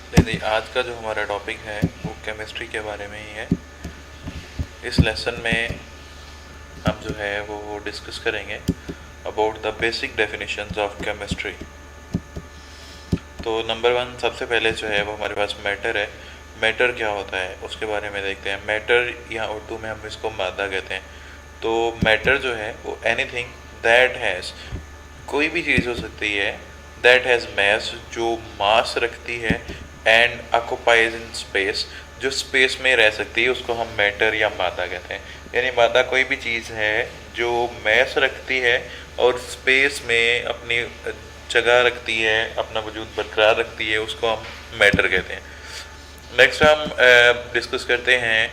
नहीं, आज का जो हमारा टॉपिक है वो केमिस्ट्री के बारे में ही है। इस लेसन में हम जो है वो डिस्कस करेंगे about the basic definitions of chemistry. तो नंबर वन, सबसे पहले जो है वो हमारे पास मैटर है। मैटर क्या होता है उसके बारे में देखते हैं। मैटर या उर्दू में हम इसको मादा कहते हैं। तो मैटर जो है वो एनीथिंग दैट हैज़, कोई भी चीज़ हो सकती है, दैट हैज़ मास, जो मास रखती है, एंड ऑक्युपाइज इन स्पेस, जो स्पेस में रह सकती है, उसको हम मैटर या मादा कहते हैं। यानी मादा कोई भी चीज़ है जो मैस रखती है और स्पेस में अपनी जगह रखती है, अपना वजूद बरकरार रखती है, उसको हम मैटर कहते हैं। नेक्स्ट हम डिस्कस करते हैं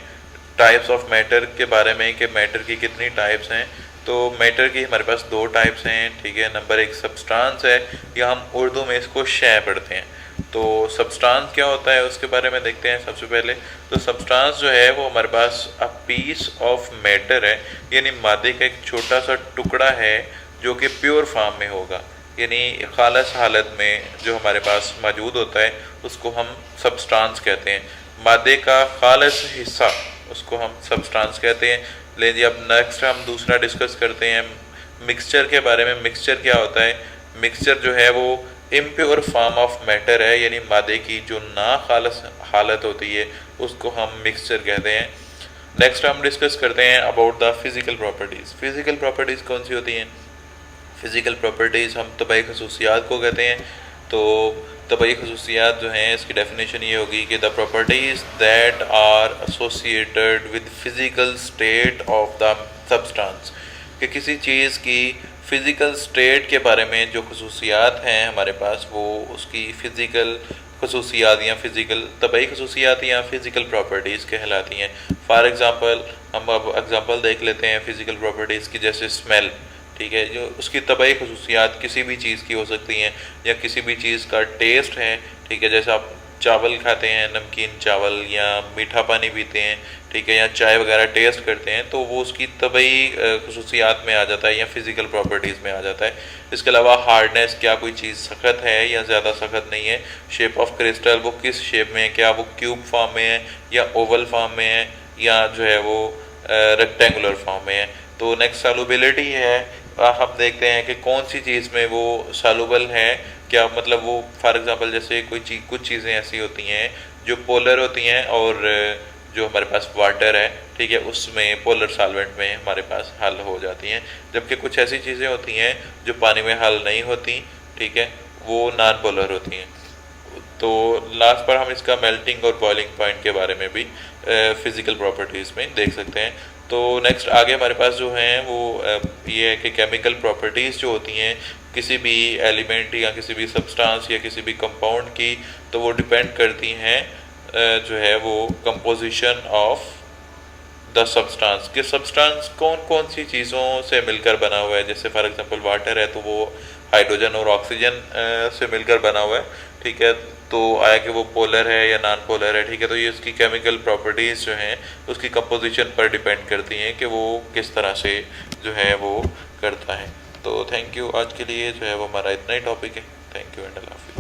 टाइप्स ऑफ मैटर के बारे में कि मैटर की कितनी टाइप्स हैं। तो मैटर की हमारे पास दो टाइप्स हैं, ठीक है। नंबर एक सब्सटेंस है, या हम उर्दू में इसको शय पढ़ते हैं। तो सब्सटेंस क्या होता है उसके बारे में देखते हैं सबसे पहले। तो सब्सटेंस जो है वो हमारे पास अ पीस ऑफ मैटर है, यानी मादे का एक छोटा सा टुकड़ा है जो कि प्योर फॉर्म में होगा, यानी खालस हालत में जो हमारे पास मौजूद होता है उसको हम सब्सटेंस कहते हैं। मादे का खालस हिस्सा उसको हम सब्सटेंस कहते हैं। लेकिन अब नेक्स्ट हम दूसरा डिस्कस करते हैं मिक्सचर के बारे में। मिक्सचर क्या होता है? मिक्सचर जो है वो इम्प्योर फॉर्म ऑफ मैटर है, यानी मादे की जो ना खालस हालत होती है उसको हम मिक्सचर कहते हैं। नेक्स्ट हम डिस्कस करते हैं about the physical properties. Physical properties कौन सी होती हैं? फ़िज़िकल प्रॉपर्टीज़ हम तबाई खसूसियात को कहते हैं। तो तबाई खसूसियात जो हैं इसकी डेफिनेशन ये होगी कि the properties that are associated with physical state of the substance, कि किसी चीज़ की फ़िज़िकल स्टेट के बारे में जो खसूसियात हैं हमारे पास, वो उसकी फ़िज़िकल खसूसियात या फ़िज़िकल तबाई खसूसियात या फ़िज़िकल प्रॉपर्टीज़ कहलाती हैं। फॉर एग्ज़ाम्पल हम अब एग्ज़ाम्पल देख लेते हैं फ़िज़िकल प्रॉपर्टीज़ की, जैसे स्मेल, ठीक है, जो उसकी तबाई खसूसियात किसी भी चीज़ की हो सकती हैं, या किसी भी चीज़ का टेस्ट है, ठीक है, जैसे आप चावल खाते हैं, नमकीन चावल, या मीठा पानी पीते हैं, ठीक है, या चाय वगैरह टेस्ट करते हैं, तो वो उसकी तबाई खसूसियात में आ जाता है या फिज़िकल प्रॉपर्टीज़ में आ जाता है। इसके अलावा हार्डनेस, क्या कोई चीज़ सख्त है या ज़्यादा सख्त नहीं है। शेप ऑफ क्रिस्टल, वो किस शेप में है, क्या वो क्यूब फॉर्म में है या ओवल फॉर्म में है, या जो है वो रेक्टेंगुलर फॉर्म में है। तो नेक्स्ट सॉल्युबिलिटी है, हम देखते हैं कि कौन सी चीज़ में वो सॉल्युबल है, क्या मतलब वो फॉर एग्जांपल जैसे कुछ चीज़ें ऐसी होती हैं जो पोलर होती हैं, और जो हमारे पास वाटर है, ठीक है, उसमें पोलर सॉल्वेंट में हमारे पास हल हो जाती हैं। जबकि कुछ ऐसी चीज़ें होती हैं जो पानी में हल नहीं होती, ठीक है, वो नॉन पोलर होती हैं। तो लास्ट पर हम इसका मेल्टिंग और बॉइलिंग पॉइंट के बारे में भी फिज़िकल प्रॉपर्टीज़ में देख सकते हैं। तो नेक्स्ट आगे हमारे पास जो हैं वो ये है कि केमिकल प्रॉपर्टीज़ जो होती हैं किसी भी एलिमेंट या किसी भी सब्सटेंस या किसी भी कंपाउंड की, तो वो डिपेंड करती हैं जो है वो कंपोजिशन ऑफ द सब्सटेंस, कि सब्सटेंस कौन कौन सी चीज़ों से मिलकर बना हुआ है। जैसे फॉर एग्जांपल वाटर है तो वो हाइड्रोजन और ऑक्सीजन से मिलकर बना हुआ है, ठीक है। तो आया कि वो पोलर है या नॉन पोलर है, ठीक है। तो ये उसकी केमिकल प्रॉपर्टीज़ जो हैं उसकी कंपोजिशन पर डिपेंड करती हैं कि वो किस तरह से जो है वो करता है। तो थैंक यू, आज के लिए जो है वो हमारा इतना ही टॉपिक है। थैंक यू एंड अल्लाह हाफिज़।